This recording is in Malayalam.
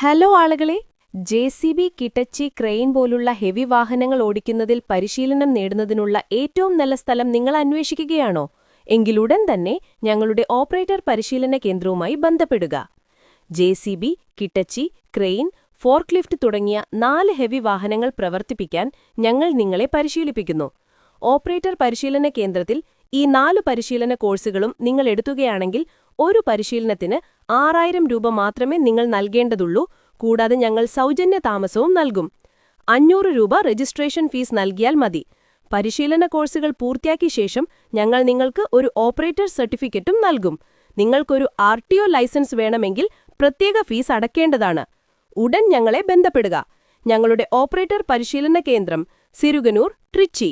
ഹലോ ആളുകളെ, ജെ.സി.ബി, കിറ്റച്ചി, ക്രെയിൻ പോലുള്ള ഹെവി വാഹനങ്ങൾ ഓടിക്കുന്നതിൽ പരിശീലനം നേടുന്നതിനുള്ള ഏറ്റവും നല്ല സ്ഥലം നിങ്ങൾ അന്വേഷിക്കുകയാണോ? എങ്കിലുടൻ തന്നെ ഞങ്ങളുടെ ഓപ്പറേറ്റർ പരിശീലന കേന്ദ്രവുമായി ബന്ധപ്പെടുക. ജെ.സി.ബി, കിറ്റച്ചി, ക്രെയിൻ, ഫോർക്ലിഫ്റ്റ് തുടങ്ങിയ 4 ഹെവി വാഹനങ്ങൾ പ്രവർത്തിപ്പിക്കാൻ ഞങ്ങൾ നിങ്ങളെ പരിശീലിപ്പിക്കുന്നു. ഓപ്പറേറ്റർ പരിശീലന കേന്ദ്രത്തിൽ ഈ 4 പരിശീലന കോഴ്സുകളും നിങ്ങൾ എടുത്തുകയാണെങ്കിൽ ഒരു പരിശീലനത്തിന് 6000 രൂപ മാത്രമേ നിങ്ങൾ നൽകേണ്ടതുള്ളൂ. കൂടാതെ ഞങ്ങൾ സൗജന്യ താമസവും നൽകും. 500 രൂപ രജിസ്ട്രേഷൻ ഫീസ് നൽകിയാൽ മതി. പരിശീലന കോഴ്സുകൾ പൂർത്തിയാക്കിയ ശേഷം ഞങ്ങൾ നിങ്ങൾക്ക് ഒരു ഓപ്പറേറ്റർ സർട്ടിഫിക്കറ്റും നൽകും. നിങ്ങൾക്കൊരു RTO ലൈസൻസ് വേണമെങ്കിൽ പ്രത്യേക ഫീസ് അടയ്ക്കേണ്ടതാണ്. ഉടൻ ഞങ്ങളെ ബന്ധപ്പെടുക. ഞങ്ങളുടെ ഓപ്പറേറ്റർ പരിശീലന കേന്ദ്രം സിരുഗനൂർ, ട്രിച്ചി.